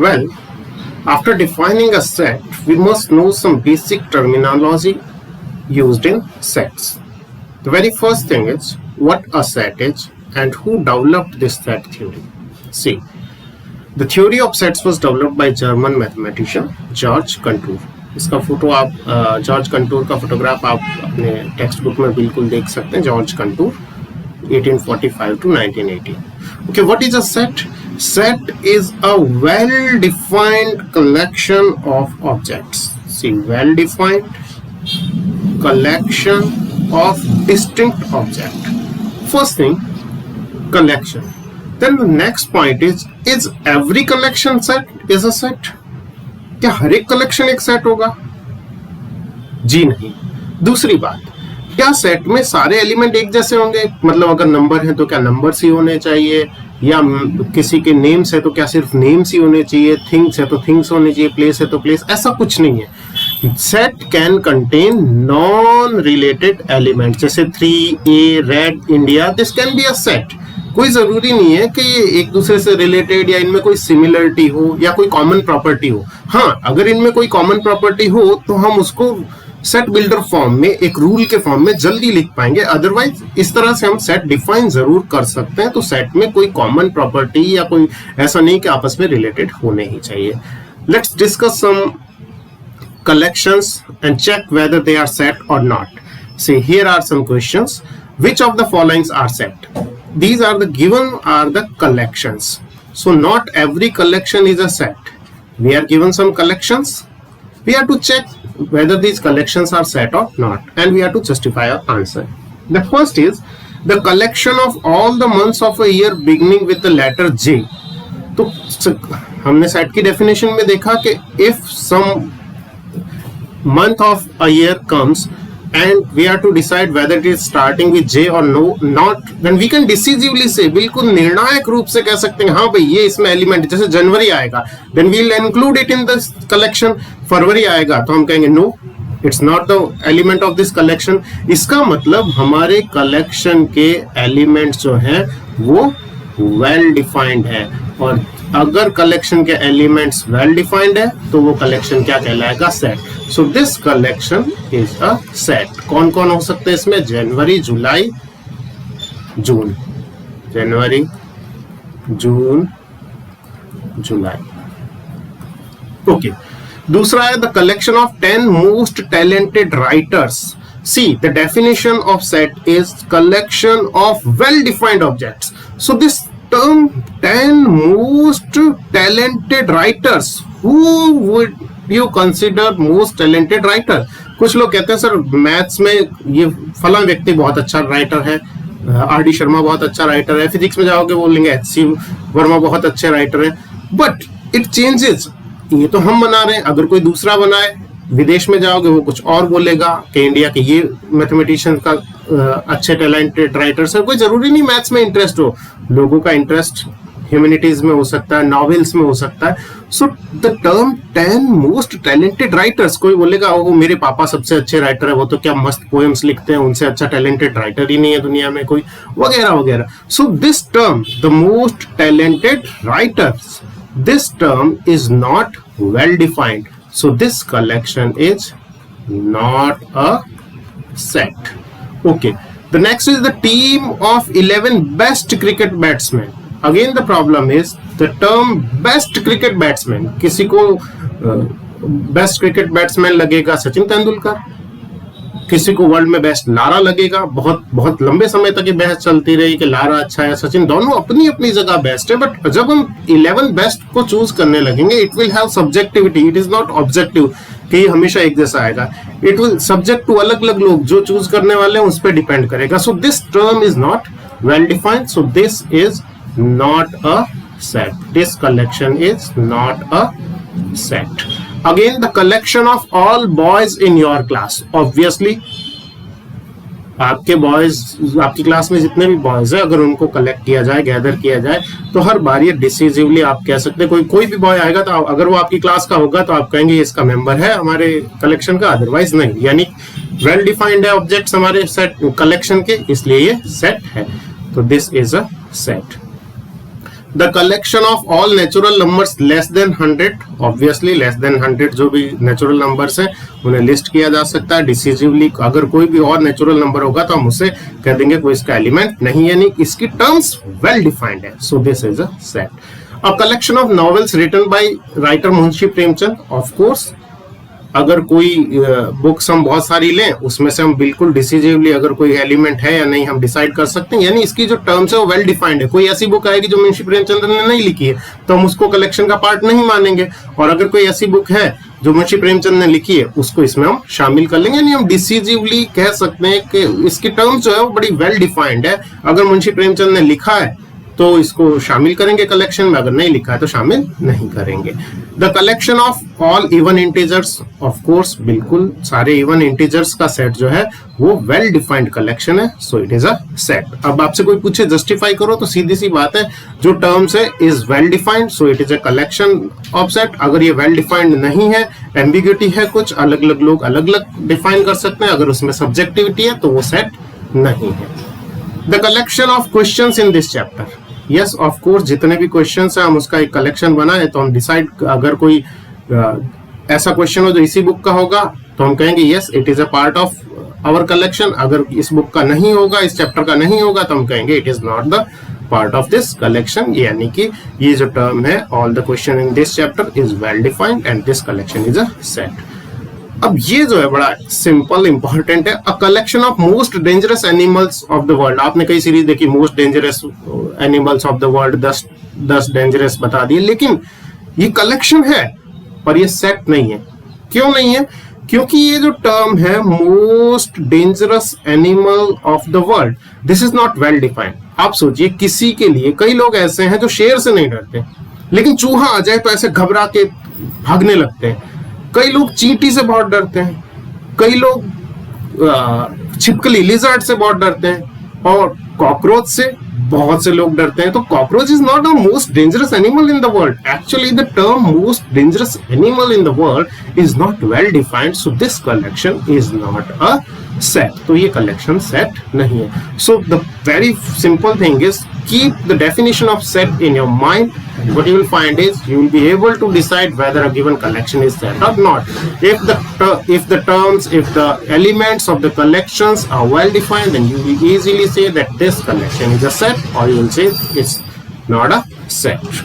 Well, after defining a set, we must know some basic terminology used in sets. The very first thing is what a set is and who developed this set theory. See, the theory of sets was developed by German mathematician George Cantor. इसका photo आप George contour का photograph आप अपने text book में बिल्कुल देख सकते हैं. George contour 1845 to 1918. Okay, what is a set? Set is a well-defined collection of objects. See, well-defined collection of distinct objects. First thing, collection. Then the next point is every collection set is a set? क्या हर एक collection एक set होगा? जी नहीं. दूसरी बात, क्या set में सारे एलिमेंट एक जैसे होंगे? मतलब अगर नंबर है तो क्या नंबर्स ही होने चाहिए, या किसी के नेम्स है तो क्या सिर्फ नेम्स ही होने चाहिए, थिंग्स है तो थिंग्स होने चाहिए, प्लेस है तो प्लेस? ऐसा कुछ नहीं है. Set can contain non related element, जैसे 3A, red, India, this can be a set. कोई जरूरी नहीं है कि ये एक दूसरे से रिलेटेड या इनमें कोई सिमिलरिटी हो या कोई कॉमन प्रॉपर्टी हो. हाँ, अगर इनमें कोई कॉमन प्रॉपर्टी हो तो हम उसको सेट बिल्डर फॉर्म में, एक रूल के फॉर्म में जल्दी लिख पाएंगे. अदरवाइज इस तरह से हम सेट डिफाइन जरूर कर सकते हैं. तो सेट में कोई कॉमन प्रॉपर्टी या कोई ऐसा नहीं कि आपस में रिलेटेड होने ही चाहिए. Let's discuss some collections and check whether they are set or not. See, here are some questions. Which of the followings are set? These are the given are the collections. So not every collection is a set. We are given some collections. We have to check whether these collections are set or not, and we have to justify our answer. The first is the collection of all the months of a year beginning with the letter J. तो हमने set की definition में देखा कि if some month of a year comes and we have to decide whether it is starting with J or no not, then we can decisively say, बिल्कुल निर्णायक रूप से कह सकते हैं हाँ भाई ये इसमें एलिमेंट, जैसे जनवरी आएगा then we'll include it in this collection. फरवरी आएगा तो हम कहेंगे no, it's not the element of this collection. इसका मतलब हमारे कलेक्शन के एलिमेंट्स जो हैं वो वेल डिफाइंड है, और अगर कलेक्शन के एलिमेंट्स वेल डिफाइंड है तो वो कलेक्शन क्या कहलाएगा? Set. So this collection is a set. कौन कौन हो सकते हैं इसमें? जनवरी, जुलाई, जून. जनवरी, जून, जुलाई. ओके. दूसरा है the collection of 10 most talented writers. See, the definition of set is collection of well-defined objects. So this term 10 most talented writers, who would you consider most talented writer? कुछ लोग कहते हैं सर मैथ्स में ये फलां व्यक्ति बहुत अच्छा राइटर है, आर.डी. शर्मा बहुत अच्छा राइटर है. फिजिक्स में जाओगे बोलेंगे एच.सी. वर्मा बहुत अच्छे राइटर है. But it changes. ये तो हम बना रहे हैं, अगर कोई दूसरा बनाए, विदेश में जाओगे वो कुछ और बोलेगा कि इंडिया के ये मैथमेटिशियन का अच्छे टैलेंटेड राइटर्स है. कोई जरूरी नहीं मैथ्स में इंटरेस्ट हो, लोगों का इंटरेस्ट ह्यूमैनिटीज में हो सकता है, नॉवेल्स में हो सकता है. So the term 10 most talented writers, कोई बोलेगा वो मेरे पापा सबसे अच्छे राइटर है, वो तो क्या मस्त पोएम्स लिखते हैं, उनसे अच्छा टैलेंटेड राइटर ही नहीं है दुनिया में कोई, वगैरह वगैरह. So this term the most talented writers, this term is not well defined, so this collection is not a set. Okay, the next is the team of 11 best cricket batsmen. Again the problem is the term best cricket batsman, किसी को best cricket batsman लगेगा सचिन तेंदुलकर, किसी को world में best Lara लगेगा. बहुत बहुत लंबे समय तक ये बहस चलती रही कि लारा अच्छा है, सचिन, दोनों अपनी अपनी जगह बेस्ट है. बट जब हम 11 बेस्ट को चूज करने लगेंगे, it will have subjectivity, it is not objective कि ये हमेशा एक जैसा आएगा. इट विल सब्जेक्ट टू अलग अलग लोग जो चूज करने वाले हैं उस पर डिपेंड करेगा. So this term is not well defined, so this is not a set. This collection is not a set. Again, the collection of all boys in your class. Obviously, आपके boys, आपकी class में जितने भी boys है, अगर उनको collect किया जाए, गैदर किया जाए, तो हर बार ये डिसिसिवली आप कह सकते हैं कोई भी बॉय आएगा तो अगर वो आपकी क्लास का होगा तो आप कहेंगे इसका मेंबर है हमारे कलेक्शन का, अदरवाइज नहीं. यानी वेल डिफाइंड है ऑब्जेक्ट्स हमारे सेट कलेक्शन के, इसलिए ये सेट है. तो this is a set. The collection of all natural numbers less than 100, obviously less than 100 जो भी नेचुरल नंबर्स हैं उन्हें लिस्ट किया जा सकता है डिसिसिवली। अगर कोई भी और नेचुरल नंबर होगा तो हम उसे कह देंगे कोई इसका एलिमेंट नहीं है, यानी इसकी टर्म्स वेल डिफाइंड है। So this is a set. A collection of novels written by writer Munshi Premchand, of course अगर कोई बुक्स हम बहुत सारी लें उसमें से हम बिल्कुल डिसिसिवली अगर कोई एलिमेंट है या नहीं हम डिसाइड कर सकते हैं, यानी इसकी जो टर्म्स है वो वेल डिफाइंड है। कोई ऐसी बुक आएगी जो मुंशी प्रेमचंद ने नहीं लिखी है तो हम उसको कलेक्शन का पार्ट नहीं मानेंगे, और अगर कोई ऐसी बुक है जो मुंशी प्रेमचंद ने लिखी है उसको इसमें हम शामिल कर लेंगे, यानी हम डिसिसिवली कह सकते हैं कि इसकी टर्म्स जो है वो बड़ी वेल डिफाइंड है। अगर मुंशी प्रेमचंद ने लिखा है तो इसको शामिल करेंगे कलेक्शन में, अगर नहीं लिखा है तो शामिल नहीं करेंगे। The collection of all even integers, of course बिल्कुल सारे इवन इंटीजर्स का सेट जो है वो वेल डिफाइंड कलेक्शन है, so it is a set. अब आपसे कोई पूछे जस्टिफाई करो तो सीधी सी बात है, जो टर्म्स है is well defined so it is a collection of set. अगर ये वेल डिफाइंड नहीं है, एम्बिग्यूटी है, कुछ अलग अलग लोग अलग अलग डिफाइन कर सकते हैं, अगर उसमें सब्जेक्टिविटी है तो वो सेट नहीं है। The collection of questions in this chapter, yes of course जितने भी क्वेश्चंस हैं हम उसका एक कलेक्शन बनाए तो हम डिसाइड, अगर कोई ऐसा क्वेश्चन हो जो इसी बुक का होगा तो हम कहेंगे yes it is a part of our collection. अगर इस बुक का नहीं होगा, इस चैप्टर का नहीं होगा तो हम कहेंगे it is not the part of this collection, यानी कि ये जो टर्म है all the question in this chapter is well defined and this collection is a set. अब ये जो है बड़ा सिंपल इंपॉर्टेंट है, अ collection of most dangerous animals of the world. आपने कई सीरीज देखी most dangerous animals of the world, 10 dangerous बता दिए, लेकिन ये कलेक्शन है पर ये सेट नहीं है। क्यों नहीं है? क्योंकि ये जो टर्म है most dangerous animal of the world, this is not well defined. आप सोचिए किसी के लिए, कई लोग ऐसे हैं जो शेर से नहीं डरते लेकिन चूहा आ जाए तो ऐसे घबरा के भागने लगते हैं, कई लोग चींटी से बहुत डरते हैं, कई लोग छिपकली लिजर्ड से बहुत डरते हैं, और कॉकरोच से बहुत से लोग डरते हैं। तो cockroach is not the most dangerous animal in the world. Actually the term most dangerous animal in the world is not well defined, so this collection is not a set. तो ये collection set नहीं है। So the very simple thing is keep the definition of set in your mind. What you will find is you will be able to decide whether a given collection is set or not. If the terms, if the elements of the collections are well defined, then you will easily say that this collection is a set, or you will say it's not a set.